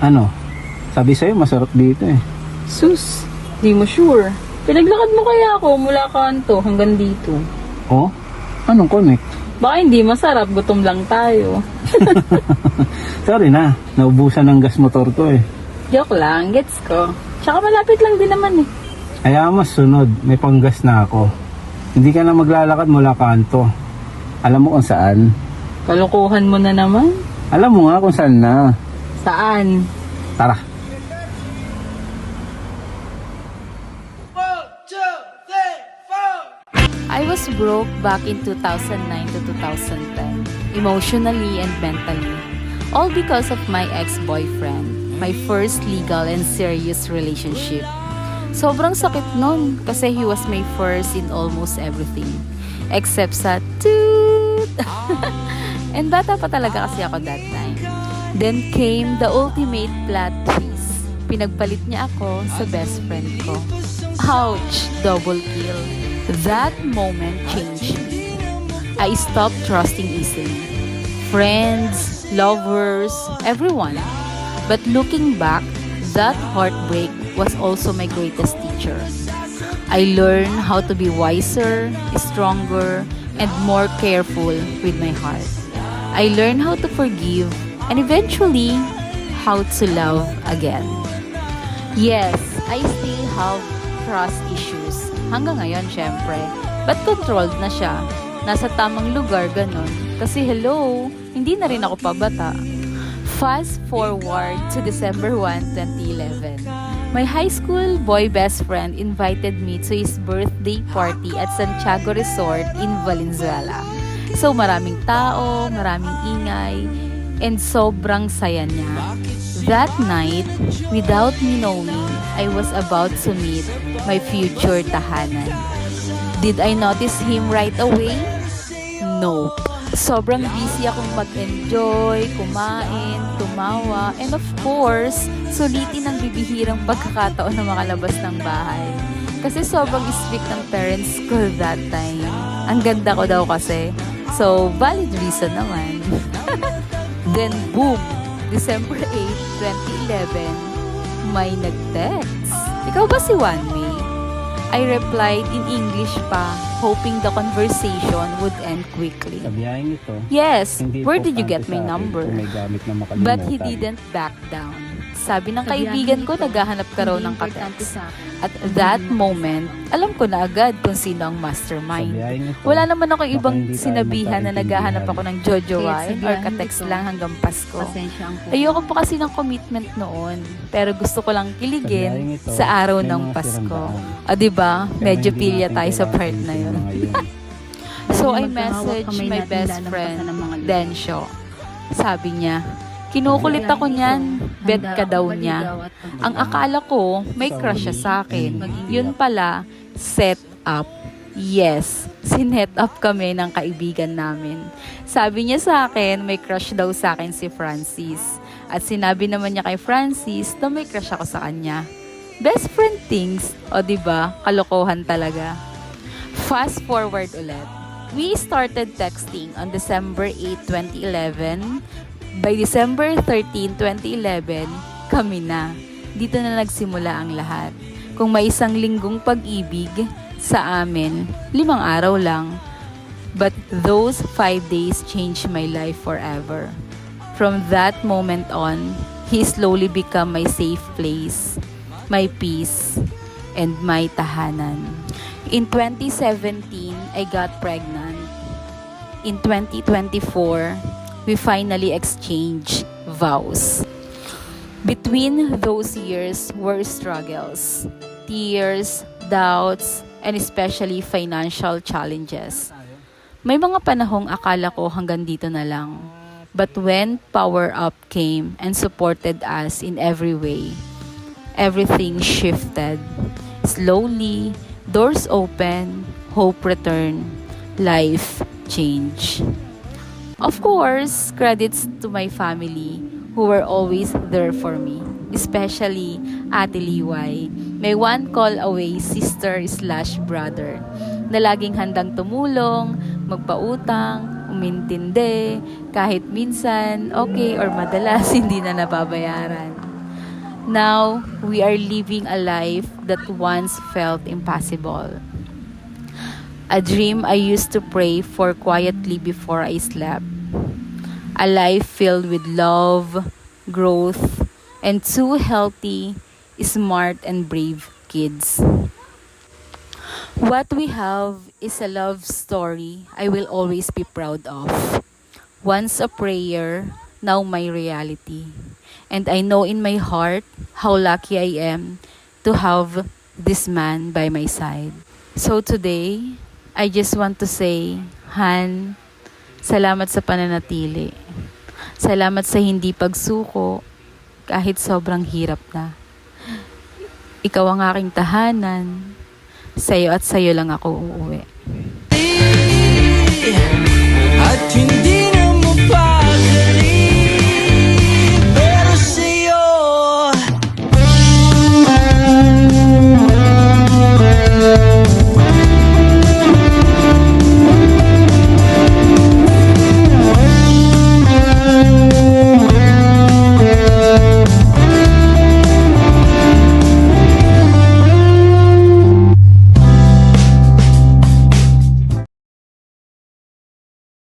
Ano? Sabi sa'yo, masarap dito eh. Sus, di mo sure. Pinaglakad mo kaya ako mula kanto hanggang dito. Oh? Anong connect? Baka hindi masarap, gutom lang tayo. Sorry na, naubusan ng gas motor ko eh. Joke lang, gets ko. Tsaka malapit lang din naman eh. Kaya mas sunod, may panggas na ako. Hindi ka na maglalakad mula kanto. Alam mo kung saan? Kalukuhan mo na naman. Alam mo nga kung saan na. Saan? Tara. I was broke back in 2009 to 2010, emotionally and mentally. All because of my ex-boyfriend, my first legal and serious relationship. Sobrang sakit nun kasi he was my first in almost everything. Except sa toot! And bata pa talaga kasi ako that time. Then came the ultimate plot twist. Pinagpalit niya ako sa best friend ko. Ouch! Double kill. That moment changed me. I stopped trusting easily. Friends, lovers, everyone. But looking back, that heartbreak was also my greatest teacher. I learned how to be wiser, stronger, and more careful with my heart. I learned how to forgive and eventually how to love again. Yes, I still have trust issues. Hanggang ngayon, syempre. But controlled na siya. Nasa tamang lugar, ganun. Kasi hello, hindi na rin ako pabata. Fast forward to December 1, 2011. My high school boy best friend invited me to his birthday party at Santiago Resort in Valenzuela. So maraming tao, maraming ingay, and sobrang saya niya. That night, without me knowing, I was about to meet my future tahanan. Did I notice him right away? No. Sobrang busy akong mag-enjoy, kumain, tumawa, and of course, sulitin ang bibihirang pagkakataon na makalabas ng bahay. Kasi sobrang strict ng parents ko that time. Ang ganda ko daw kasi. So, valid reason naman. Then, boom! December 8, 2011, may nag-text. Ikaw ba si Wanmei? I replied in English pa, hoping the conversation would end quickly. Sa biyaheng ito, Yes, hindi where did you get importante my sa akin number? kung may gamit na makalimutan. But he didn't back down. Sabi ng kaibigan ko, naghahanap ka raw ng katext. At that moment, alam ko na agad kung sino ang Sa mastermind. biyaheng ito, Wala naman ako baka ibang hindi tayo sinabihan na naghahanap ako ng jojowain Kahit sa or biyahe katext nito, lang hanggang Pasko. Pasensya ang po. Ayoko pa kasi ng commitment noon. Pero gusto ko lang Sa kiligin biyaheng ito, sa araw may ng mga Pasko. sirang O diba, Pero medyo hindi pilya natin tayo sa kailangan part na yun. yung mga yun. So I Magkahawak messaged kamay my natin, best lalampasan friend, ng mga lupa. Densyo. Sabi niya, kinukulit ako niyan, bed ka daw niya. Ang akala ko, may crush siya sa akin. Yun pala, set up. Yes, sinet up kami ng kaibigan namin. Sabi niya sa akin, may crush daw sa akin si Francis. At sinabi naman niya kay Francis na may crush ako sa kanya. Best friend things, o diba, kalokohan talaga. Fast forward ulit. We started texting on December 8, 2011. By December 13, 2011, kami na. Dito na nagsimula ang lahat. Kung may isang linggong pag-ibig, sa amin, 5 araw lang. But those 5 days changed my life forever. From that moment on, he slowly became my safe place, my peace, and my tahanan. In 2017, I got pregnant. In 2024, we finally exchanged vows. Between those years were struggles, tears, doubts, and especially financial challenges. May mga panahong akala ko hanggang dito na lang. But when Power Up came and supported us in every way, everything shifted. Slowly, doors open, hope returned, life changed. Of course, credits to my family who were always there for me, especially Ate Liway, my one call away sister/brother na laging handang tumulong, magpautang, umintindi, kahit minsan okay or madalas hindi na nababayaran. Now, we are living a life that once felt impossible. A dream I used to pray for quietly before I slept. A life filled with love, growth, and two healthy, smart, and brave kids. What we have is a love story I will always be proud of. Once a prayer, now my reality. And I know in my heart how lucky I am to have this man by my side. So today, I just want to say, Han, salamat sa pananatili. Salamat sa hindi pagsuko kahit sobrang hirap na. Ikaw ang aking tahanan. Sa'yo at sa'yo lang ako uuwi. At hindi